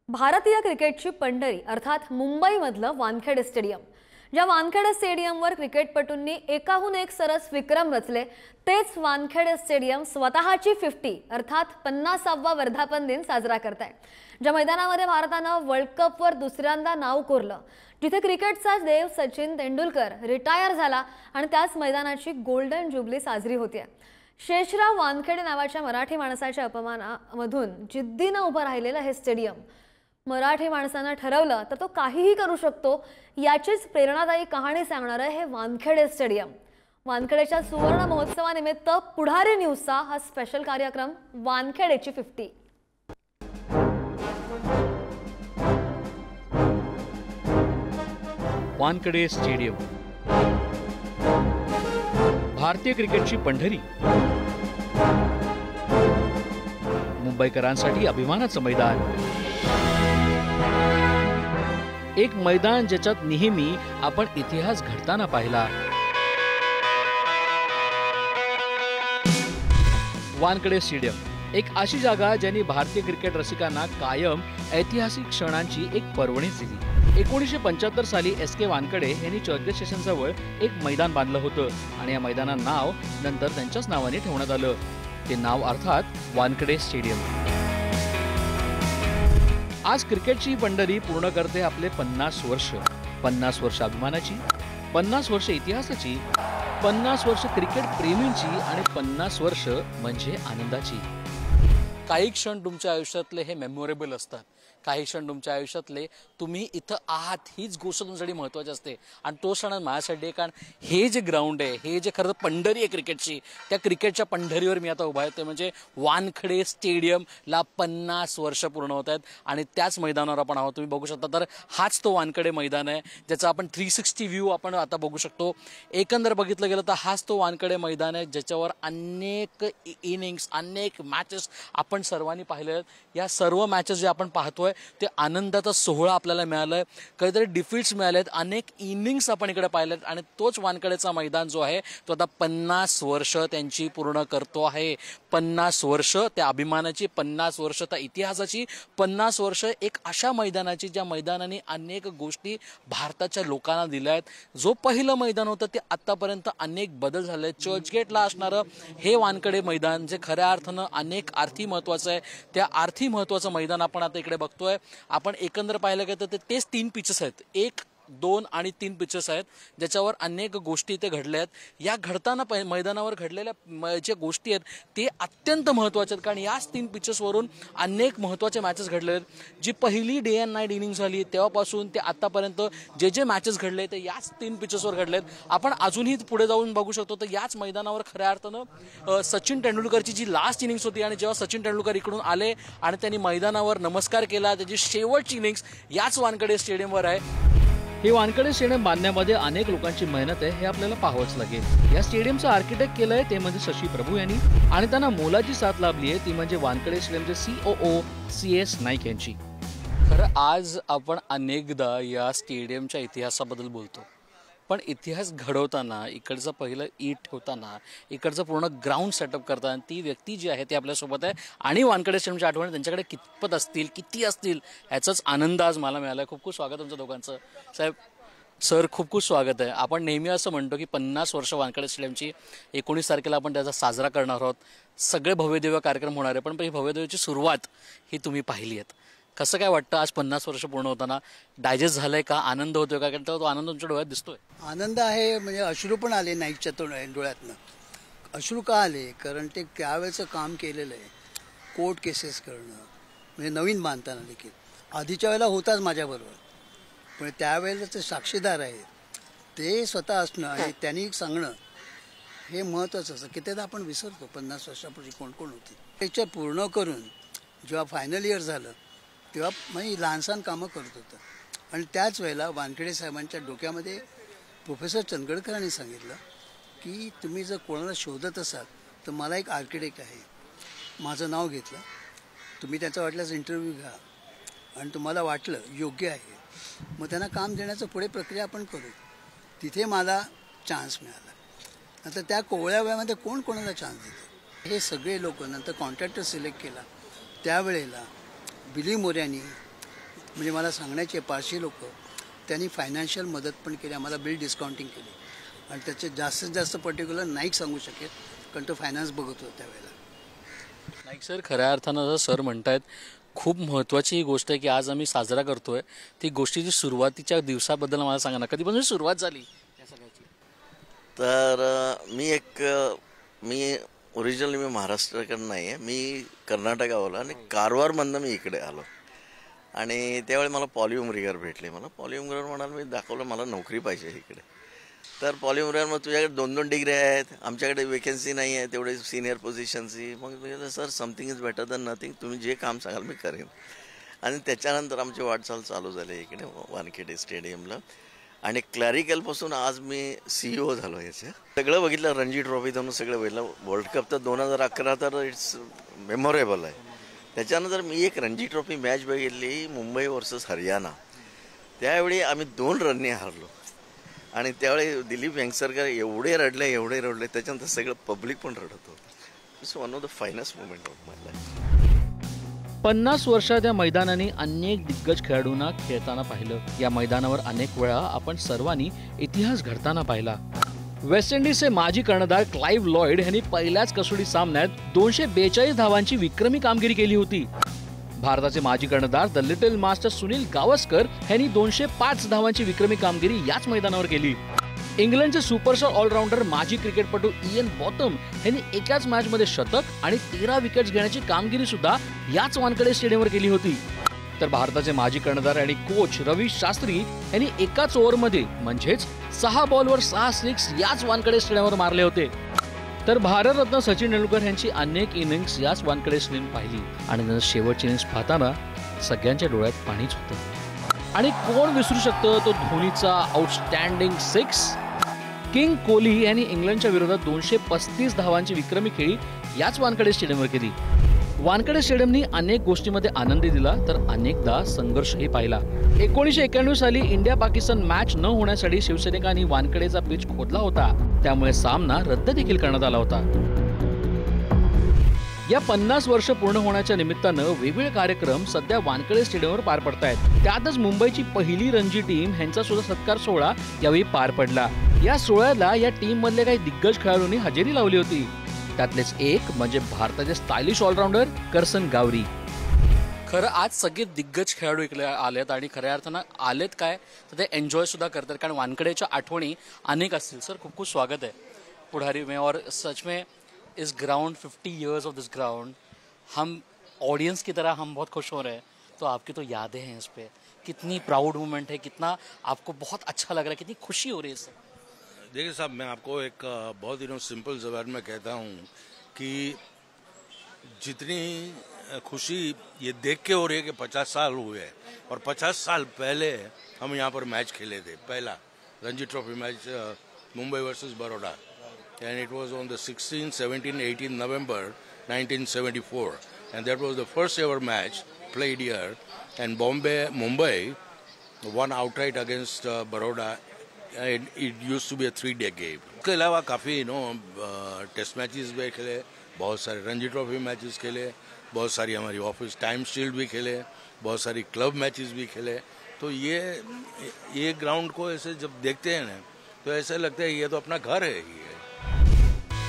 भारतीय क्रिकेटची पंढरी अर्थात मुंबईमधलं वानखेडे स्टेडियम। ज्या वानखेडे स्टेडियमवर क्रिकेटपटूंनी एकाहून एक सरस विक्रम रचले तेच वानखेडे स्टेडियम स्वतःची 50 अर्थात 50वा वर्धापन दिन साजरा करताय। ज्या मैदानामध्ये भारतानं वर्ल्ड कपवर दुसऱ्यांदा नाव कोरलं, जिथे क्रिकेटचा देव सचिन तेंडुलकर रिटायर झाला आणि त्याच मैदानाची गोल्डन जुबली साजरी होतीये। शेषराव वानखेडे नावाच्या मराठी माणसाच्या अपमानामधून जिद्दीने उभं राहिलेलं हे स्टेडियम मराठी माणसानं ठरवलं तर तो काहीही करू शकतो याचीच प्रेरणादायी कहाणी सांगणारं हे वानखेडे स्टेडियम। वानखेडेच्या सुवर्ण महोत्सवानिमित्त पुढारी न्यूजचा हा स्पेशल कार्यक्रम वानखेडेची 50। वानखेडे स्टेडियम, भारतीय क्रिकेटची पंढरी, मुंबईकरांसाठी अभिमानाचं मैदान, एक मैदान ज्याच्यात नेहमी आपण इतिहास घडताना पाहिला। वानखेडे स्टेडियम एक अशी जागा ज्यांनी भारतीय क्रिकेट रसिकांना कायम ऐतिहासिक क्षणांची एक पर्वणी दिली। 1975 साली SK वानखेडे यांनी चर्चगेट स्टेशनजवळ एक मैदान बांधलं होतं आणि या मैदानाचं नाव नंतर त्यांच्याच नावाने ठेवण्यात आलं। ते नाव अर्थात वानखेडे स्टेडियम। आज क्रिकेटची पंढरी पूर्ण करते आपले 50 वर्ष। 50 वर्ष अभिमानाची, 50 वर्ष इतिहासाची, 50 वर्ष क्रिकेट प्रेमींची आणि 50 वर्ष म्हणजे आनंदाची। काही क्षण तुमच्या आयुष्यातले हे मेमोरेबल असतात, काही क्षण तुमच्या आयुष्यातले तुम्ही इथं आहात हीच गोष्ट तुमच्यासाठी महत्त्वाची असते आणि तो क्षण माझ्यासाठी, कारण हे जे ग्राउंड आहे, हे जे खरं पंढरी आहे क्रिकेटची, त्या क्रिकेटच्या पंढरीवर मी आता उभा आहे। ते म्हणजे वानखेडे स्टेडियमला 50 वर्ष पूर्ण होत आहेत आणि त्याच मैदानावर आपण आहोत। तुम्ही बघू शकता तर हाच तो वानखेडे मैदान आहे ज्याचा आपण 360 व्ह्यू आपण आता बघू शकतो। एकंदर बघितलं गेलं तर हाच तो वानखेडे मैदान आहे ज्याच्यावर अनेक इनिंग्स, अनेक मॅचेस आपण सर्वांनी पाहिले आहेत। या सर्व मॅचेस जे आपण पाहतोय ते आनंदाचा सोहळा आपल्याला मिळालाय, काहीतरी डिफीट्स मिळालेत, अनेक इनिंग्स आपण इकडे पाहिलेत आणि तोच वानखेडेचा मैदान जो आहे तो आता 50 वर्ष त्यांची पूर्ण करतो आहे। 50 वर्ष त्या अभिमानाची, 50 वर्ष त्या इतिहासाची, 50 वर्ष एक अशा मैदानाची ज्या मैदानाने अनेक गोष्टी भारताच्या लोकांना दिल्या आहेत। जो पहिलं मैदान होतं ते आतापर्यंत अनेक बदल झाले। चर्चगेटला असणारं हे वानखेडे मैदान जे खऱ्या अर्थानं अनेक अर्थी महत्त्वाचं आहे, त्या अर्थी महत्त्वाचं मैदान आपण आता इकडे बघतोय। आपण एकंदर पाहिलं गेलं तर तेच 3 पिचेस आहेत, 1, 2 आणि 3 पिचेस आहेत ज्याच्यावर अनेक गोष्टी इथे घडल्या आहेत। या घडताना मैदानावर घडलेल्या ज्या गोष्टी आहेत ते अत्यंत महत्त्वाच्या आहेत, कारण याच 3 पिचेसवरून अनेक महत्त्वाचे मॅचेस घडले आहेत। जी पहिली डे अँड नाईट इनिंग झाली तेव्हापासून ते आतापर्यंत जे मॅचेस घडले ते याच 3 पिचेसवर घडले आहेत। आपण अजूनही पुढे जाऊन बघू शकतो तर याच मैदानावर खऱ्या अर्थानं सचिन तेंडुलकरची जी लास्ट इनिंग्स होती आणि जेव्हा सचिन तेंडुलकर इकडून आले आणि त्यांनी मैदानावर नमस्कार केला, त्याची शेवटची इनिंग्स याच वानखेडे स्टेडियमवर आहे। हे वानखेडे स्टेडियम बांधण्यामध्ये अनेक लोकांची मेहनत आहे हे आपल्याला पाहावंच लागेल। या स्टेडियमचं आर्किटेक्ट केलंय ते म्हणजे शशी प्रभू यांनी आणि त्यांना मोलाची साथ लाभली आहे ती म्हणजे वानखेडे स्टेडियमचे COO CS नाईक यांची। खरं आज आपण अनेकदा या स्टेडियमच्या इतिहासाबद्दल बोलतो, पण इतिहास घडवताना, इकडचं पहिलं ईट ठेवताना, इकडचं पूर्ण ग्राउंड सेटअप करताना ती व्यक्ती जी आहे ती आपल्यासोबत आहे आणि वानखेडे स्टेडियमची आठवण त्यांच्याकडे कितपत असतील, किती असतील ह्याचाच आनंद आज मला मिळाला आहे। खूप खूप स्वागत तुमचं दोघांचं। साहेब, सर, खूप खूप स्वागत आहे। आपण नेहमी असं म्हणतो की 50 वर्ष वानखेडे स्टेडियमची, 19 तारखेला आपण त्याचा साजरा करणार आहोत, सगळे भव्यदिव्य कार्यक्रम होणार आहे, पण ही भव्यदिव्याची सुरुवात ही तुम्ही पाहिली आहेत। कसं काय वाटतं आज 50 वर्ष पूर्ण होताना? डायजेस्ट झालंय का? आनंद होतोय का? कारण तो आनंद तुमच्या डोळ्यात दिसतोय। आनंद आहे, म्हणजे अश्रू पण आले नाईकच्या डोळ्यातनं। अश्रू का आले? कारण ते त्यावेळेचं काम केलेलं आहे, कोर्ट केसेस करणं, म्हणजे नवीन बांधताना देखील आधीच्या वेळेला होताच माझ्याबरोबर, पण त्यावेळेला ते साक्षीदार आहे ते स्वतः असणं आणि त्यांनी सांगणं हे महत्त्वाचं असतं। कितीदा आपण विसरतो 50 वर्षापूर्वी कोण कोण होती। त्याच्या पूर्ण करून जेव्हा फायनल इयर झालं तेव्हा मी लहानसहान कामं करत होतं आणि त्याच वेळेला वानखेडे साहेबांच्या डोक्यामध्ये प्रोफेसर चंदगडकरांनी सांगितलं की तुम्ही जर कोणाला शोधत असाल तर मला एक आर्किटेक्ट आहे, माझं नाव घेतलं, तुम्ही त्याचा वाटल्यास इंटरव्ह्यू घ्या आणि तुम्हाला वाटलं योग्य आहे मग त्यांना काम देण्याचं पुढे प्रक्रिया आपण करू। तिथे मला चान्स मिळाला। नंतर त्या कोवळ्या वेळामध्ये कोण कोणाला चान्स देतं हे सगळे लोक, नंतर कॉन्ट्रॅक्टर सिलेक्ट केला त्यावेळेला बिली मोऱ्यानी म्हणजे मला सांगण्याचे पाचशे लोक त्यांनी फायनान्शियल मदत पण केली, आम्हाला बिल डिस्काउंटिंग केली आणि त्याचे जास्तीत जास्त पर्टिक्युलर नाईक सांगू शकेल कारण तो फायनान्स बघत होता त्यावेळेला. नाईक सर, खऱ्या अर्थानं सर म्हणतायत खूप महत्त्वाची ही गोष्ट आहे की आज आम्ही साजरा करतोय ती गोष्टीची सुरुवातीच्या दिवसाबद्दल मला सांगा ना, कधीपासून सुरुवात झाली या सगळ्याची? तर मी ओरिजिनली महाराष्ट्राकडं नाही आहे, मी कर्नाटकावला आणि कारवारमधनं मी इकडे आलो आणि त्यावेळी मला पॉली उमरीकर भेटले. मला पॉली उमरीकर म्हणाल, मी दाखवलं मला नोकरी पाहिजे इकडे. तर पॉली उमरीकर मग तुझ्याकडे 2-2 डिग्री आहेत, आमच्याकडे वेकेन्सी नाही आहे तेवढे सिनियर पोझिशनची. मग sir something is better than nothing, तुम्ही जे काम सांगाल मी करेन. आणि त्याच्यानंतर आमची वाटचाल चालू झाली इकडे वानखेडे स्टेडियमला आणि क्लॅरिकलपासून आज मी CEO झालो. याचं सगळं बघितलं, रणजी ट्रॉफी जाऊन सगळं बघितलं. वर्ल्ड कप तर 2011 तर इट्स मेमोरेबल आहे. त्याच्यानंतर मी एक रणजी ट्रॉफी मॅच बघितली, मुंबई वर्सेस हरियाणा. त्यावेळी आम्ही 2 रनने हारलो आणि त्यावेळी दिलीप वेंगसरकर एवढे रडले, त्याच्यानंतर सगळं पब्लिक पण रडत होतं. It's one of the finest moment of my life. 50 वर्षात या मैदानाने अनेक दिग्गज खेळाडूंना खेळताना पाहिलं. या मैदानावर अनेक वेळा आपण सर्वांनी इतिहास घडताना पाहिला. वेस्ट इंडिजचे माजी कर्णधार क्लाइव्ह लॉयड यांनी पहिल्याच कसोटी सामन्यात 242 धावांची विक्रमी कामगिरी केली होती. भारताचे माजी कर्णधार the little master Sunil Gavaskar यांनी 205 धावांची विक्रमी कामगिरी याच मैदानावर केली. इंग्लंडचे सुपरस्टार ऑलराऊंडर माजी क्रिकेटपटू इयन बॉटम यांनी एकाच मॅचमध्ये शतक आणि 13 विकेट्स घेण्याची कामगिरी सुद्धा याच वानखेडे स्टेडियमवर केली होती. तर भारताचे माजी कर्णधार आणि कोच रवी शास्त्री यांनी एकाच ओव्हरमध्ये म्हणजेच 6 बॉलवर 6 सिक्स याच वानखेडे स्टेडियमवर मारले होते. तर भारतरत्न सचिन तेंडुलकर यांची अनेक इनिंग्स याच वानखेडे स्टेडियम पाहिली आणि शेवटची इनिंग्स पाहताना सगळ्यांच्या डोळ्यात पाणीच होतं. आणि कोण विसरू शकतं तो धोनीचा आउटस्टँडिंग 6. किंग कोहली यांनी इंग्लंडच्या विरोधात 235 धावांची विक्रमी खेळी याच वानखेडे स्टेडियमवर केली. वानखेडे स्टेडियमनी अनेक गोष्टींमध्ये आनंदी दिला तर अनेकदा संघर्षही पाहिला. 1991 साली इंडिया पाकिस्तान मॅच न होण्यासाठी शिवसैनिकांनी वानखेडेचा पिच खोदला होता, त्यामुळे सामना रद्द देखील करण्यात आला होता. या 50 वर्ष पूर्ण होण्याच्या निमित्तानं वेगवेगळे कार्यक्रम सध्या वानखेडे स्टेडियमवर पार पडतायत. त्यातच मुंबईची पहिली रणजी टीम ह्यांचा सुद्धा सत्कार सोहळा यावेळी पार पडला. या सोहळ्याला या टीम मधले काही दिग्गज खेळाडूंनी हजेरी लावली होती. त्यातलेच एक म्हणजे भारताचे स्टायलिश ऑलराऊंडर करसन गावरी. खरं आज सगळे दिग्गज खेळाडू इकडे आलेत आणि खऱ्या अर्थानं आलेत काय तर ते एन्जॉय सुद्धा करतात, कारण वानखेडेच्या आठवणी अनेक असतील. सर खूप खूप स्वागत है पुढारी में. और सच में इस ground 50 years of this ground, हम ऑडियंस की तरह हम बहुत खुश हो रहे हैं. तो आपकी तो यादें हैं इस पे, कितनी प्राउड मोमेंट है, कितना आपको बहुत अच्छा लग रहा है, कितनी खुशी हो रही है इससे? देखिए साहब, मैं आपको एक बहुत सिंपल ज़बान में कहता हूँ कि जितनी खुशी ये देख के हो रही है कि 50 साल हुए हैं और 50 साल पहले हम यहाँ पर मैच खेले थे. पहला Ranji trophy match Mumbai versus Baroda, and it was on the 16th, 17th, 18th November 1974, and that was the first ever match played here, and Mumbai won outright against Baroda. It used to be a 3-day game. इसके अलावा काफ़ी taste matches भी खेले, बहुत सारे Ranji trophy matches खेले, बहुत सारी हमारी ऑफिस टाइम शील्ड भी खेले, बहुत सारी क्लब मैचेस भी खेले. तो ये ग्राउंड को ऐसे जब देखते हैं ना तो ऐसा लगता है ये तो अपना घर है.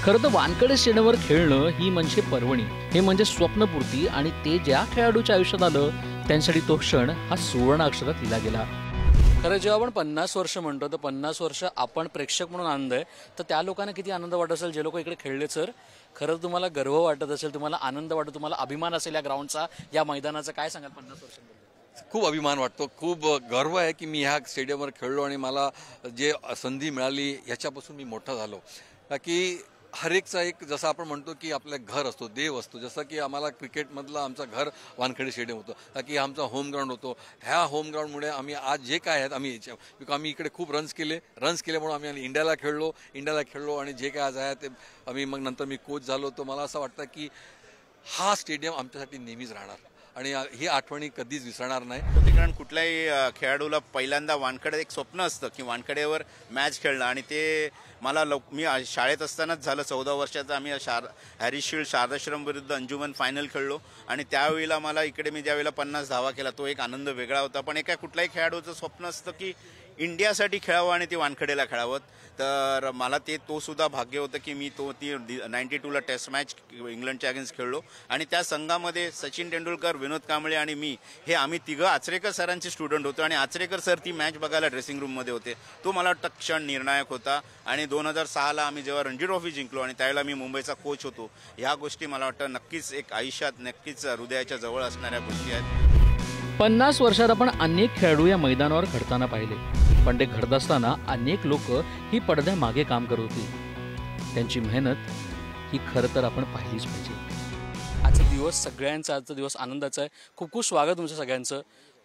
खरं तर वानखेडे स्टेडियमवर खेळणं ही म्हणजे पर्वणी, हे म्हणजे स्वप्नपूर्ती आणि ते ज्या खेळाडूच्या आयुष्यात आलं त्यांसाठी तो क्षण हा सुवर्ण अक्षरात लिहिला गेला. खरं जेव्हा आपण 50 वर्ष म्हणतो तर 50 वर्ष आपण प्रेक्षक म्हणून आनंद आहे, तर त्या लोकांना किती आनंद वाटत असेल जे लोक इकडे खेळले. सर खरं तुम्हाला गर्व वाटत असेल, तुम्हाला आनंद वाटतो, तुम्हाला अभिमान असेल या ग्राउंडचा, या मैदानाचा, काय सांगाल 50 वर्षांबद्दल? खूप अभिमान वाटतो, खूप गर्व आहे की मी ह्या स्टेडियमवर खेळलो आणि मला जे संधी मिळाली ह्याच्यापासून मी मोठा झालो. की हर एकचा एक, जसं आपण म्हणतो की आपलं घर असतो, देव असतो, जसं की आम्हाला क्रिकेटमधलं आमचं घर वानखेडे स्टेडियम होतं, की आमचा होम ग्राउंड होतो. ह्या होम ग्राउंडमुळे आम्ही आज जे काय आहेत आम्ही इकडे खूप रन्स केल्यामुळे आम्ही इंडियाला खेळलो आणि जे काय आज आहे ते आम्ही मग नंतर मी कोच झालो. तर मला असं वाटतं की हा स्टेडियम आमच्यासाठी नेहमीच राहणार. आणि ही आठवणी कधीच विसरणार नाही. कारण कुठल्याही खेळाडूला पहिल्यांदा वानखेडे एक स्वप्न असतं की वानखेडेवर मॅच खेळणं, आणि ते मला मी शाळेत असतानाच झालं. 14 वर्षाचा आम्ही हॅरिसशिल्ड शारदाश्रम विरुद्ध अंजुमन फायनल खेळलो, आणि त्यावेळेला मला इकडे मी ज्यावेळेला 50 धावा केला तो एक आनंद वेगळा होता. पण एका कुठल्याही खेळाडूचं स्वप्न असतं की इंडियासाठी खेळावं आणि ती वानखेडेला खेळावं. तर मला तो सुद्धा भाग्य होतं की मी ती 92ला टेस्ट मॅच इंग्लंडच्या अगेन्स्ट खेळलो, आणि त्या संघामध्ये सचिन तेंडुलकर, विनोद कांबळे आणि मी हे आम्ही तिघं आचरेकर सरांचे स्टुडंट होतो, आणि आचरेकर सर ती मॅच बघायला ड्रेसिंग रूममध्ये होते. तो मला वाटतं क्षण निर्णायक होता. आणि 2006ला आम्ही जेव्हा रणजी ट्रॉफी जिंकलो आणि त्यावेळेला मी मुंबईचा कोच होतो, ह्या गोष्टी मला वाटतं नक्कीच एक आयुष्यात नक्कीच हृदयाच्या जवळ असणाऱ्या गोष्टी आहेत. 50 वर्षात आपण अनेक खेळाडू या मैदानावर घडताना पाहिले, पण ते घडत असताना अनेक लोक ही पडद्यामागे काम करत होती. त्यांची मेहनत ही खरं तर आपण पाहिलीच पाहिजे. आजचा दिवस सगळ्यांचा, आजचा दिवस आनंदाचा आहे. खूप खूप स्वागत तुमच्या सगळ्यांचं.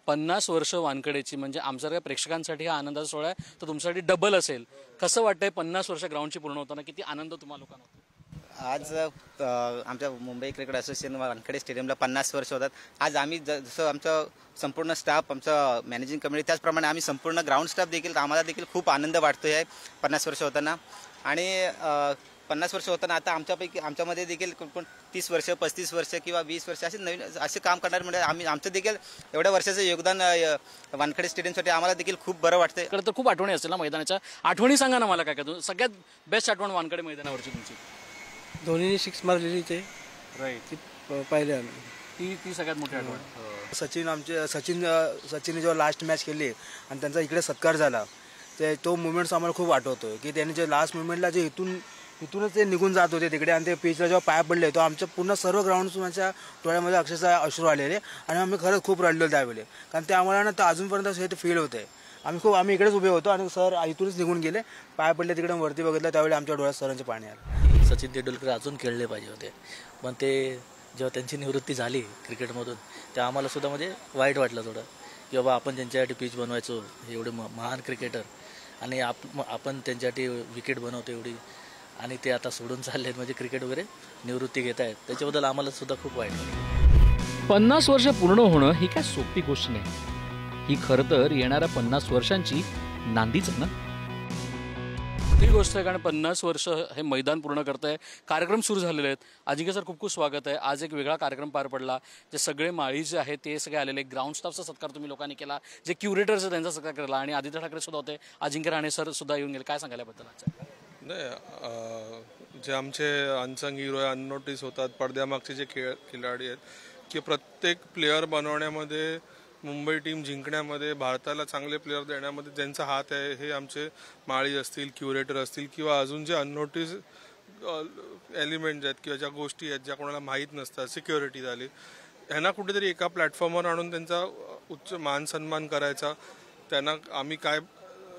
50 वर्ष वानखेडेची म्हणजे आमच्यासारख्या प्रेक्षकांसाठी हा आनंदाचा सोहळा आहे, तर तुमच्यासाठी डबल असेल. कसं वाटतंय 50 वर्ष ग्राउंडची पूर्ण होताना? किती आनंद तुम्हाला लोकांना होतो? आज आमच्या मुंबई क्रिकेट असोसिएशन वानखेडे स्टेडियमला 50 वर्ष होतात. आज आम्ही जसं आमचं संपूर्ण स्टाफ, आमचं मॅनेजिंग कमिटी, त्याचप्रमाणे आम्ही संपूर्ण ग्राउंड स्टाफ देखील, आम्हाला देखील खूप आनंद वाटतो आहे 50 वर्ष होताना. आणि 50 वर्ष होताना आता आमच्यामध्ये देखील 30 वर्ष, 35 वर्ष किंवा 20 वर्ष असे नवीन असे काम करणार म्हणजे आमचं देखील एवढ्या वर्षाचं योगदान वानखेडे स्टेडियमसाठी आम्हाला देखील खूप बरं वाटतं. खरं तर खूप आठवणी असतील ना मैदानाच्या. आठवणी सांगा ना मला, काय काय सगळ्यात बेस्ट आठवण वानखेडे मैदानावरची तुमची? धोनीने 6 मारलेली ते राईट, ती पाहिले आम्ही. ती सगळ्यात मोठी आठवण. सचिनने जेव्हा लास्ट मॅच केली आणि त्यांचा इकडे सत्कार झाला, तो मुवमेंट्स आम्हाला खूप आठवतो की त्यांनी जे लास्ट मुवमेंटला जे इथूनच ते निघून जात होते तिकडे, आणि ते पिचला जेव्हा पाया पडले तो आमच्या पूर्ण सर्व ग्राउंडच्या डोळ्यामध्ये अक्षरशः अश्रू आलेले, आणि आम्ही खरंच खूप रडलो त्यावेळी. कारण ते आम्हाला ना अजूनपर्यंत हे फील होते. आम्ही इकडेच उभे होतो आणि सर इथूनच निघून गेले, पाया पडले तिकडे, वरती बघितलं त्यावेळी आमच्या डोळ्यात सरांचे पाणी आलं. सचिन तेंडुलकर अजून खेळले पाहिजे होते, पण ते जेव्हा त्यांची निवृत्ती झाली क्रिकेटमधून तेव्हा आम्हाला सुद्धा म्हणजे वाईट वाटलं थोडं, की बाबा आपण त्यांच्यासाठी पिच बनवायचो, एवढे महान क्रिकेटर, आणि आपण त्यांच्यासाठी विकेट बनवतो एवढी, आणि ते आता सोडून चालले म्हणजे क्रिकेट वगैरे निवृत्ती घेत आहेत, त्याच्याबद्दल आम्हाला सुद्धा खूप वाईट वाटतं. 50 वर्ष पूर्ण होणं ही काय सोपी गोष्ट नाही. ही खरं तर येणाऱ्या 50 वर्षांची नांदीच आहे ना. ती गोष्ट आहे, कारण 50 वर्ष हे मैदान पूर्ण करत आहे. कार्यक्रम सुरू झालेले आहेत. अजिंक्य सर, खूप खूप स्वागत आहे. आज एक वेगळा कार्यक्रम पार पडला. जे सगळे माळी जे आहेत ते सगळे आलेले. ग्राउंड स्टाफचा सत्कार तुम्ही लोकांनी केला, जे क्युरेटर्स आहेत त्यांचा सत्कार केला, आणि आदित्य ठाकरे सुद्धा होते, अजिंक्य राणे सर सुद्धा येऊन गेले. काय सांगायला बद्दल? नाही, जे आमचे अनसंग हिरो आहे, अननोटीस होतात, पडद्यामागचे जे खिलाडी आहेत, की प्रत्येक प्लेअर बनवण्यामध्ये, मुंबई टीम जिंकण्यामध्ये, भारताला चांगले प्लेअर देण्यामध्ये ज्यांचा हात आहे, हे आमचे माळी असतील, क्युरेटर असतील, किंवा अजून जे अननोटीस एलिमेंट्स आहेत किंवा ज्या गोष्टी आहेत ज्या कोणाला माहीत नसतात, सिक्युरिटी झाली, ह्यांना कुठेतरी एका प्लॅटफॉर्मवर आणून त्यांचा उच्च मान सन्मान करायचा. त्यांना आम्ही काय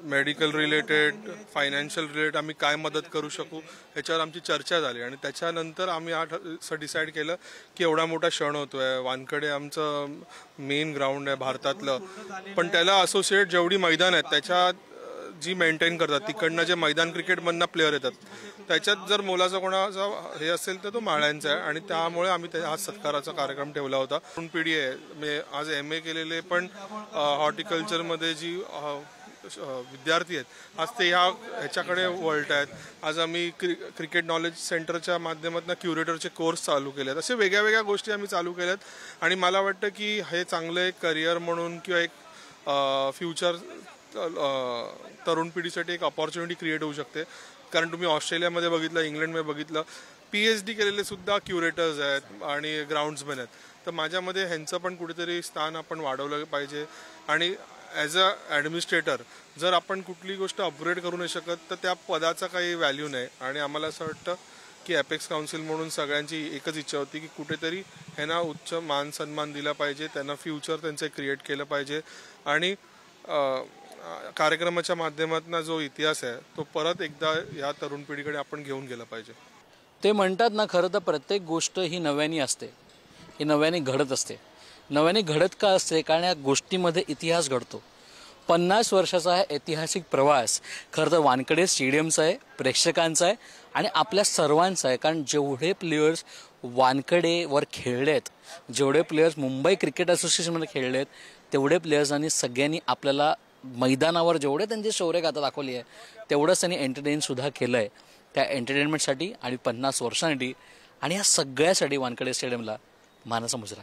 मेडिकल रिलेटेड, फायनान्शियल रिलेटेड आम्ही काय मदत करू शकू ह्याच्यावर आमची चर्चा झाली, आणि त्याच्यानंतर आम्ही असं डिसाईड केलं की एवढा मोठा क्षण होतो आहे, वानखेडे आमचं मेन ग्राउंड आहे भारतातलं, पण त्याला असोसिएट जेवढी मैदान आहेत त्याच्यात जी मेंटेन करतात, तिकडनं जे मैदान क्रिकेटमधनं प्लेअर येतात, त्याच्यात जर मोलाचा कोणाचा हे असेल तर तो माळ्यांचा आहे, आणि त्यामुळे आम्ही हा सत्काराचा कार्यक्रम ठेवला होता. तरुण पिढी आहे, मी आज MA केलेले पण हॉर्टिकल्चरमध्ये जी विद्यार्थी आहेत आज ते ह्याच्याकडे वळत आहेत. आज आम्ही क्रिकेट नॉलेज सेंटरच्या माध्यमातून क्युरेटरचे कोर्स चालू केले आहेत. असे वेगळ्या वेगळ्या गोष्टी आम्ही चालू केल्यात, आणि मला वाटतं की हे चांगलं एक करिअर म्हणून किंवा एक फ्युचर तरुण पिढीसाठी एक अपॉर्च्युनिटी क्रिएट होऊ शकते. कारण तुम्ही ऑस्ट्रेलियामध्ये बघितलं, इंग्लंडमध्ये बघितलं, PhD केलेले सुद्धा क्युरेटर्स आहेत आणि ग्राउंड्समॅन आहेत. तर माझ्यामध्ये ह्यांचं पण कुठेतरी स्थान आपण वाढवलं पाहिजे. आणि ॲज अ ॲडमिनिस्ट्रेटर जर आपण कुठली गोष्ट अपग्रेड करू नाही शकत तर त्या पदाचा काही व्हॅल्यू नाही. आणि आम्हाला असं वाटतं की अपेक्स काउन्सिल म्हणून सगळ्यांची एकच इच्छा होती की कुठेतरी ह्यांना उच्च मान सन्मान दिला पाहिजे, त्यांना फ्युचर त्यांचं क्रिएट केलं पाहिजे, आणि कार्यक्रमाच्या माध्यमातून जो इतिहास आहे तो परत एकदा या तरुण पिढीकडे आपण घेऊन गेला पाहिजे. ते म्हणतात ना, खरं तर प्रत्येक गोष्ट ही नव्याने असते, ही नव्याने घडत असते. नव्याने घडत का असते? कारण या गोष्टीमध्ये इतिहास घडतो. 50 वर्षाचा हा ऐतिहासिक प्रवास खरं तर वानखेडे स्टेडियमचा आहे, प्रेक्षकांचा आहे, आणि आपल्या सर्वांचा आहे. कारण जेवढे प्लेयर्स वानखेडेवर खेळलेत, जेवढे प्लेयर्स मुंबई क्रिकेट असोसिएशनमध्ये खेळलेत तेवढे प्लेयर्सांनी सगळ्यांनी आपल्याला मैदानावर जेवढे त्यांचे शौर्यगाथा दाखवली आहे तेवढंच त्यांनी एंटरटेनसुद्धा केलं आहे. त्या एंटरटेनमेंटसाठी आणि 50 वर्षांसाठी आणि या सगळ्यासाठी वानखेडे स्टेडियमला मानाचा मुजरा.